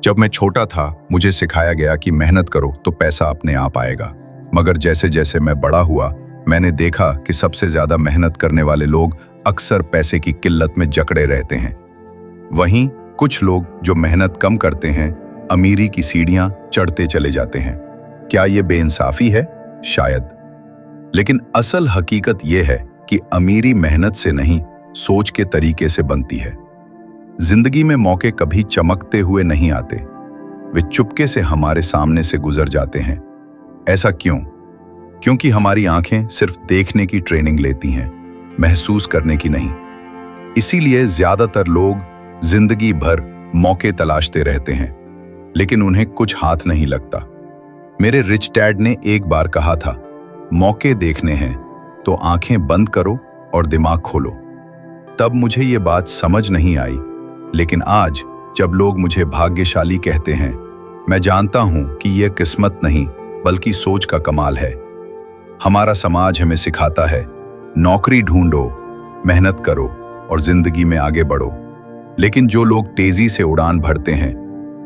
जब मैं छोटा था मुझे सिखाया गया कि मेहनत करो तो पैसा अपने आप आएगा। मगर जैसे जैसे मैं बड़ा हुआ मैंने देखा कि सबसे ज्यादा मेहनत करने वाले लोग अक्सर पैसे की किल्लत में जकड़े रहते हैं। वहीं कुछ लोग जो मेहनत कम करते हैं अमीरी की सीढ़ियां चढ़ते चले जाते हैं। क्या ये बेइंसाफी है? शायद। लेकिन असल हकीकत यह है कि अमीरी मेहनत से नहीं, सोच के तरीके से बनती है। जिंदगी में मौके कभी चमकते हुए नहीं आते, वे चुपके से हमारे सामने से गुजर जाते हैं। ऐसा क्यों? क्योंकि हमारी आंखें सिर्फ देखने की ट्रेनिंग लेती हैं, महसूस करने की नहीं। इसीलिए ज्यादातर लोग जिंदगी भर मौके तलाशते रहते हैं, लेकिन उन्हें कुछ हाथ नहीं लगता। मेरे रिच डैड ने एक बार कहा था, मौके देखने हैं तो आंखें बंद करो और दिमाग खोलो। तब मुझे ये बात समझ नहीं आई, लेकिन आज जब लोग मुझे भाग्यशाली कहते हैं, मैं जानता हूं कि यह किस्मत नहीं बल्कि सोच का कमाल है। हमारा समाज हमें सिखाता है, नौकरी ढूंढो, मेहनत करो और जिंदगी में आगे बढ़ो। लेकिन जो लोग तेजी से उड़ान भरते हैं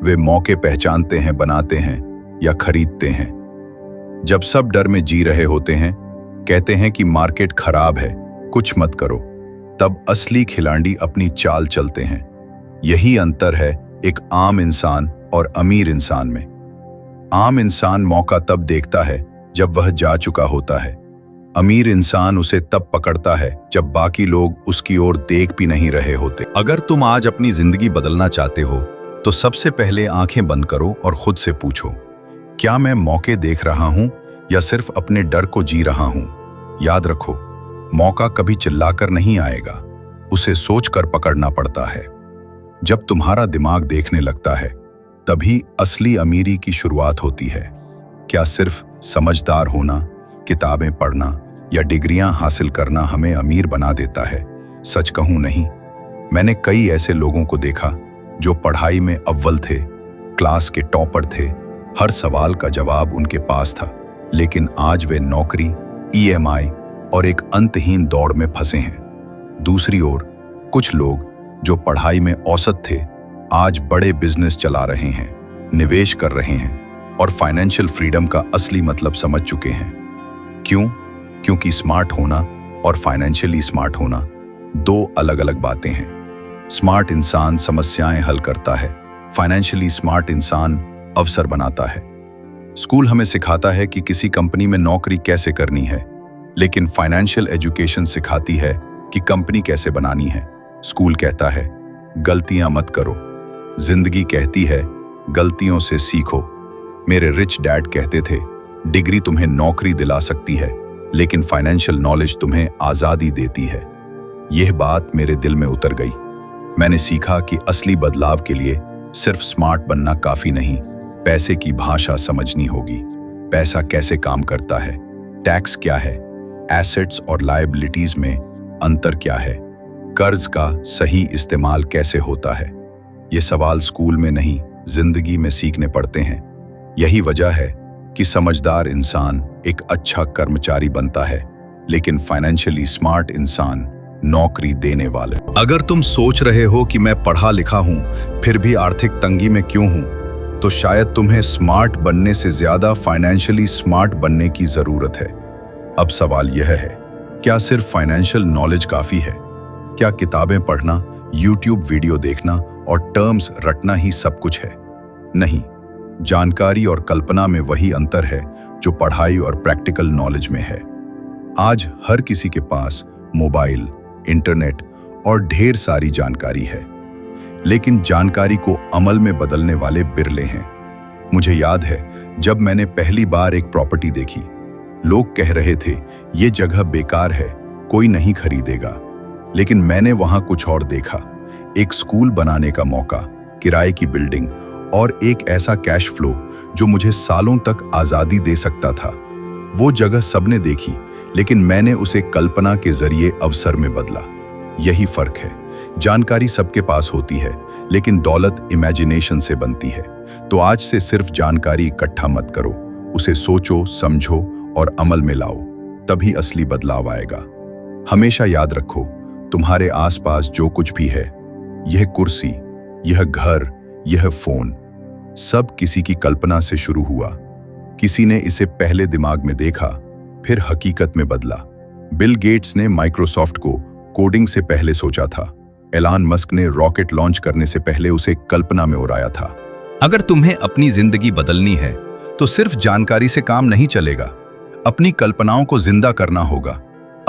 वे मौके पहचानते हैं, बनाते हैं या खरीदते हैं। जब सब डर में जी रहे होते हैं, कहते हैं कि मार्केट खराब है, कुछ मत करो, तब असली खिलाड़ी अपनी चाल चलते हैं। यही अंतर है एक आम इंसान और अमीर इंसान में। आम इंसान मौका तब देखता है जब वह जा चुका होता है। अमीर इंसान उसे तब पकड़ता है जब बाकी लोग उसकी ओर देख भी नहीं रहे होते। अगर तुम आज अपनी जिंदगी बदलना चाहते हो तो सबसे पहले आंखें बंद करो और खुद से पूछो, क्या मैं मौके देख रहा हूं या सिर्फ अपने डर को जी रहा हूं? याद रखो, मौका कभी चिल्लाकर नहीं आएगा, उसे सोचकर पकड़ना पड़ता है। जब तुम्हारा दिमाग देखने लगता है तभी असली अमीरी की शुरुआत होती है। क्या सिर्फ समझदार होना, किताबें पढ़ना या डिग्रियां हासिल करना हमें अमीर बना देता है? सच कहूं नहीं। मैंने कई ऐसे लोगों को देखा जो पढ़ाई में अव्वल थे, क्लास के टॉपर थे, हर सवाल का जवाब उनके पास था, लेकिन आज वे नौकरी, EMI और एक अंतहीन दौड़ में फंसे हैं। दूसरी ओर कुछ लोग जो पढ़ाई में औसत थे आज बड़े बिजनेस चला रहे हैं, निवेश कर रहे हैं और फाइनेंशियल फ्रीडम का असली मतलब समझ चुके हैं। क्यों? क्योंकि स्मार्ट होना और फाइनेंशियली स्मार्ट होना दो अलग अलग बातें हैं। स्मार्ट इंसान समस्याएं हल करता है, फाइनेंशियली स्मार्ट इंसान अवसर बनाता है। स्कूल हमें सिखाता है कि किसी कंपनी में नौकरी कैसे करनी है, लेकिन फाइनेंशियल एजुकेशन सिखाती है कि कंपनी कैसे बनानी है। स्कूल कहता है गलतियां मत करो, जिंदगी कहती है गलतियों से सीखो। मेरे रिच डैड कहते थे, डिग्री तुम्हें नौकरी दिला सकती है, लेकिन फाइनेंशियल नॉलेज तुम्हें आजादी देती है। यह बात मेरे दिल में उतर गई। मैंने सीखा कि असली बदलाव के लिए सिर्फ स्मार्ट बनना काफी नहीं, पैसे की भाषा समझनी होगी। पैसा कैसे काम करता है, टैक्स क्या है, एसेट्स और लायबिलिटीज में अंतर क्या है, कर्ज का सही इस्तेमाल कैसे होता है। ये सवाल स्कूल में नहीं, जिंदगी में सीखने पड़ते हैं। यही वजह है कि समझदार इंसान एक अच्छा कर्मचारी बनता है, लेकिन फाइनेंशियली स्मार्ट इंसान नौकरी देने वाले। अगर तुम सोच रहे हो कि मैं पढ़ा लिखा हूं फिर भी आर्थिक तंगी में क्यों हूं, तो शायद तुम्हें स्मार्ट बनने से ज्यादा फाइनेंशियली स्मार्ट बनने की जरूरत है। अब सवाल यह है, क्या सिर्फ फाइनेंशियल नॉलेज काफी है? क्या किताबें पढ़ना, YouTube वीडियो देखना और टर्म्स रटना ही सब कुछ है? नहीं, जानकारी और कल्पना में वही अंतर है जो पढ़ाई और प्रैक्टिकल नॉलेज में है। आज हर किसी के पास मोबाइल, इंटरनेट और ढेर सारी जानकारी है, लेकिन जानकारी को अमल में बदलने वाले बिरले हैं। मुझे याद है जब मैंने पहली बार एक प्रॉपर्टी देखी, लोग कह रहे थे ये जगह बेकार है, कोई नहीं खरीदेगा। लेकिन मैंने वहां कुछ और देखा, एक स्कूल बनाने का मौका, किराए की बिल्डिंग और एक ऐसा कैश फ्लो जो मुझे सालों तक आजादी दे सकता था। वो जगह सबने देखी, लेकिन मैंने उसे कल्पना के जरिए अवसर में बदला। यही फर्क है, जानकारी सबके पास होती है, लेकिन दौलत इमेजिनेशन से बनती है। तो आज से सिर्फ जानकारी इकट्ठा मत करो, उसे सोचो, समझो और अमल में लाओ, तभी असली बदलाव आएगा। हमेशा याद रखो, तुम्हारे आसपास जो कुछ भी है, यह कुर्सी, यह घर, यह फोन, सब किसी की कल्पना से शुरू हुआ। किसी ने इसे पहले दिमाग में देखा, फिर हकीकत में बदला। बिल गेट्स ने माइक्रोसॉफ्ट को कोडिंग से पहले सोचा था। एलन मस्क ने रॉकेट लॉन्च करने से पहले उसे कल्पना में उड़ाया था। अगर तुम्हें अपनी जिंदगी बदलनी है तो सिर्फ जानकारी से काम नहीं चलेगा। अपनी कल्पनाओं को जिंदा करना होगा।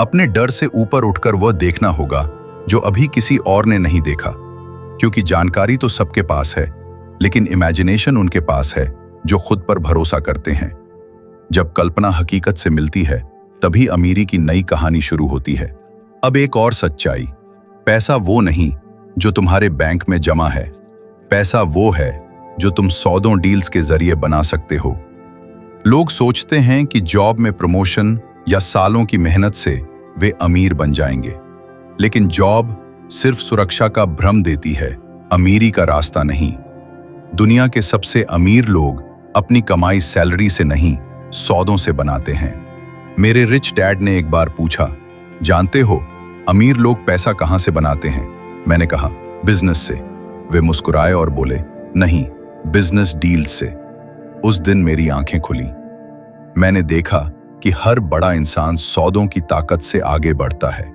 अपने डर से ऊपर उठकर वह देखना होगा जो अभी किसी और ने नहीं देखा। क्योंकि जानकारी तो सबके पास है, लेकिन इमेजिनेशन उनके पास है जो खुद पर भरोसा करते हैं। जब कल्पना हकीकत से मिलती है, तभी अमीरी की नई कहानी शुरू होती है। अब एक और सच्चाई, पैसा वो नहीं जो तुम्हारे बैंक में जमा है। पैसा वो है जो तुम सौदों डील्स के जरिए बना सकते हो। लोग सोचते हैं कि जॉब में प्रमोशन या सालों की मेहनत से वे अमीर बन जाएंगे, लेकिन जॉब सिर्फ सुरक्षा का भ्रम देती है, अमीरी का रास्ता नहीं। दुनिया के सबसे अमीर लोग अपनी कमाई सैलरी से नहीं, सौदों से बनाते हैं। मेरे रिच डैड ने एक बार पूछा, जानते हो अमीर लोग पैसा कहां से बनाते हैं? मैंने कहा, बिजनेस से। वे मुस्कुराए और बोले, नहीं, बिजनेस डील से। उस दिन मेरी आंखें खुली। मैंने देखा कि हर बड़ा इंसान सौदों की ताकत से आगे बढ़ता है।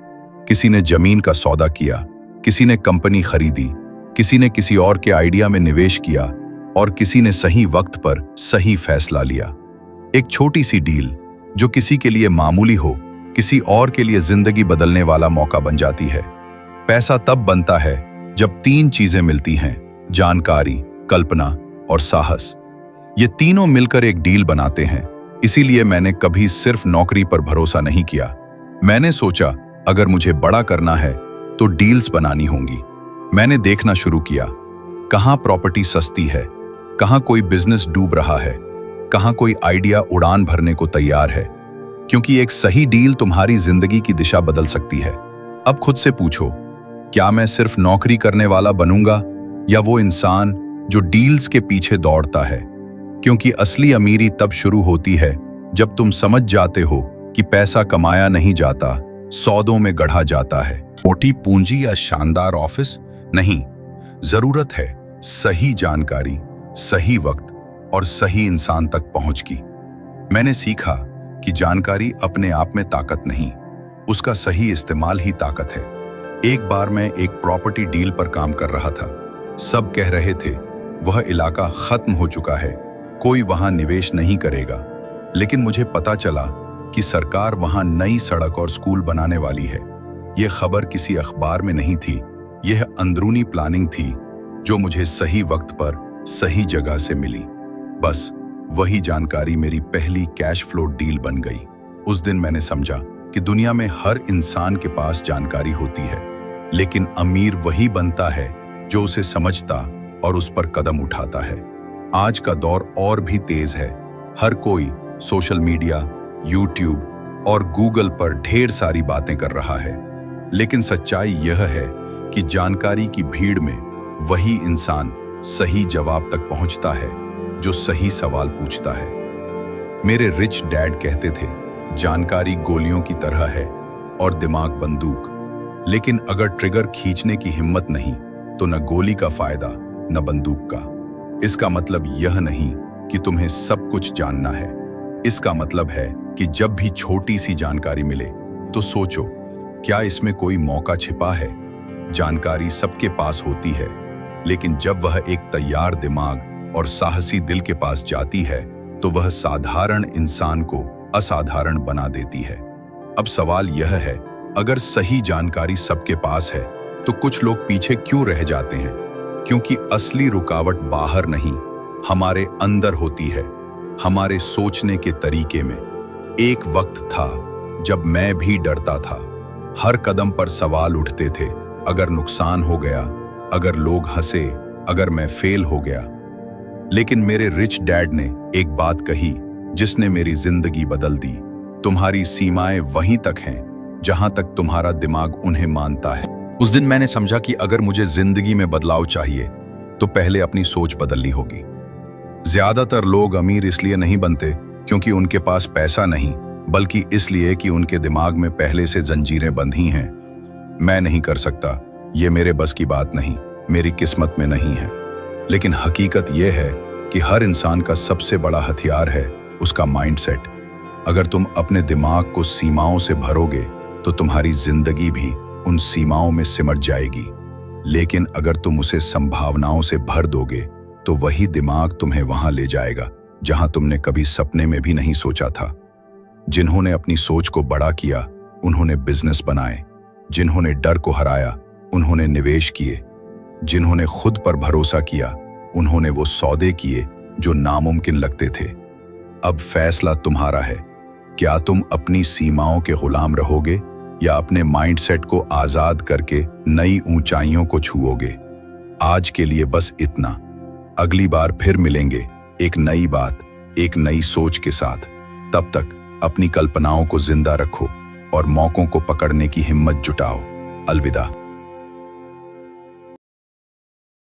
किसी ने जमीन का सौदा किया, किसी ने कंपनी खरीदी, किसी ने किसी और के आइडिया में निवेश किया और किसी ने सही वक्त पर सही फैसला लिया। एक छोटी सी डील जो किसी के लिए मामूली हो, किसी और के लिए जिंदगी बदलने वाला मौका बन जाती है। पैसा तब बनता है जब तीन चीजें मिलती हैं, जानकारी, कल्पना और साहस। ये तीनों मिलकर एक डील बनाते हैं। इसीलिए मैंने कभी सिर्फ नौकरी पर भरोसा नहीं किया। मैंने सोचा, अगर मुझे बड़ा करना है तो डील्स बनानी होंगी। मैंने देखना शुरू किया, कहां प्रॉपर्टी सस्ती है, कहां कोई बिजनेस डूब रहा है, कहां कोई आइडिया उड़ान भरने को तैयार है। क्योंकि एक सही डील तुम्हारी जिंदगी की दिशा बदल सकती है। अब खुद से पूछो, क्या मैं सिर्फ नौकरी करने वाला बनूंगा या वो इंसान जो डील्स के पीछे दौड़ता है? क्योंकि असली अमीरी तब शुरू होती है जब तुम समझ जाते हो कि पैसा कमाया नहीं जाता, सौदों में गढ़ा जाता है। मोटी पूंजी या शानदार ऑफिस नहीं, जरूरत है सही जानकारी, सही वक्त और सही इंसान तक पहुंच की। मैंने सीखा कि जानकारी अपने आप में ताकत नहीं, उसका सही इस्तेमाल ही ताकत है। एक बार मैं एक प्रॉपर्टी डील पर काम कर रहा था। सब कह रहे थे वह इलाका खत्म हो चुका है, कोई वहां निवेश नहीं करेगा। लेकिन मुझे पता चला कि सरकार वहां नई सड़क और स्कूल बनाने वाली है। यह खबर किसी अखबार में नहीं थी, यह अंदरूनी प्लानिंग थी जो मुझे सही वक्त पर सही जगह से मिली। बस वही जानकारी मेरी पहली कैश फ्लो डील बन गई। उस दिन मैंने समझा कि दुनिया में हर इंसान के पास जानकारी होती है, लेकिन अमीर वही बनता है जो उसे समझता और उस पर कदम उठाता है। आज का दौर और भी तेज है। हर कोई सोशल मीडिया, यूट्यूब और गूगल पर ढेर सारी बातें कर रहा है, लेकिन सच्चाई यह है कि जानकारी की भीड़ में वही इंसान सही जवाब तक पहुंचता है जो सही सवाल पूछता है। मेरे रिच डैड कहते थे, जानकारी गोलियों की तरह है और दिमाग बंदूक, लेकिन अगर ट्रिगर खींचने की हिम्मत नहीं तो न गोली का फायदा न बंदूक का। इसका मतलब यह नहीं कि तुम्हें सब कुछ जानना है। इसका मतलब है कि जब भी छोटी सी जानकारी मिले तो सोचो, क्या इसमें कोई मौका छिपा है? जानकारी सबके पास होती है, लेकिन जब वह एक तैयार दिमाग और साहसी दिल के पास जाती है तो वह साधारण इंसान को असाधारण बना देती है। अब सवाल यह है, अगर सही जानकारी सबके पास है तो कुछ लोग पीछे क्यों रह जाते हैं? क्योंकि असली रुकावट बाहर नहीं, हमारे अंदर होती है, हमारे सोचने के तरीके में। एक वक्त था जब मैं भी डरता था। हर कदम पर सवाल उठते थे, अगर नुकसान हो गया, अगर लोग हंसे, अगर मैं फेल हो गया। लेकिन मेरे रिच डैड ने एक बात कही जिसने मेरी जिंदगी बदल दी, तुम्हारी सीमाएं वहीं तक हैं जहां तक तुम्हारा दिमाग उन्हें मानता है। उस दिन मैंने समझा कि अगर मुझे जिंदगी में बदलाव चाहिए तो पहले अपनी सोच बदलनी होगी। ज्यादातर लोग अमीर इसलिए नहीं बनते क्योंकि उनके पास पैसा नहीं, बल्कि इसलिए कि उनके दिमाग में पहले से जंजीरें बंधी हैं। मैं नहीं कर सकता, ये मेरे बस की बात नहीं, मेरी किस्मत में नहीं है। लेकिन हकीकत यह है कि हर इंसान का सबसे बड़ा हथियार है उसका माइंडसेट। अगर तुम अपने दिमाग को सीमाओं से भरोगे तो तुम्हारी जिंदगी भी उन सीमाओं में सिमट जाएगी, लेकिन अगर तुम उसे संभावनाओं से भर दोगे तो वही दिमाग तुम्हें वहां ले जाएगा जहां तुमने कभी सपने में भी नहीं सोचा था। जिन्होंने अपनी सोच को बड़ा किया उन्होंने बिजनेस बनाए, जिन्होंने डर को हराया उन्होंने निवेश किए, जिन्होंने खुद पर भरोसा किया उन्होंने वो सौदे किए जो नामुमकिन लगते थे। अब फैसला तुम्हारा है, क्या तुम अपनी सीमाओं के गुलाम रहोगे या अपने माइंडसेट को आजाद करके नई ऊंचाइयों को छुओगे। आज के लिए बस इतना, अगली बार फिर मिलेंगे एक नई बात, एक नई सोच के साथ। तब तक अपनी कल्पनाओं को जिंदा रखो और मौकों को पकड़ने की हिम्मत जुटाओ। अलविदा।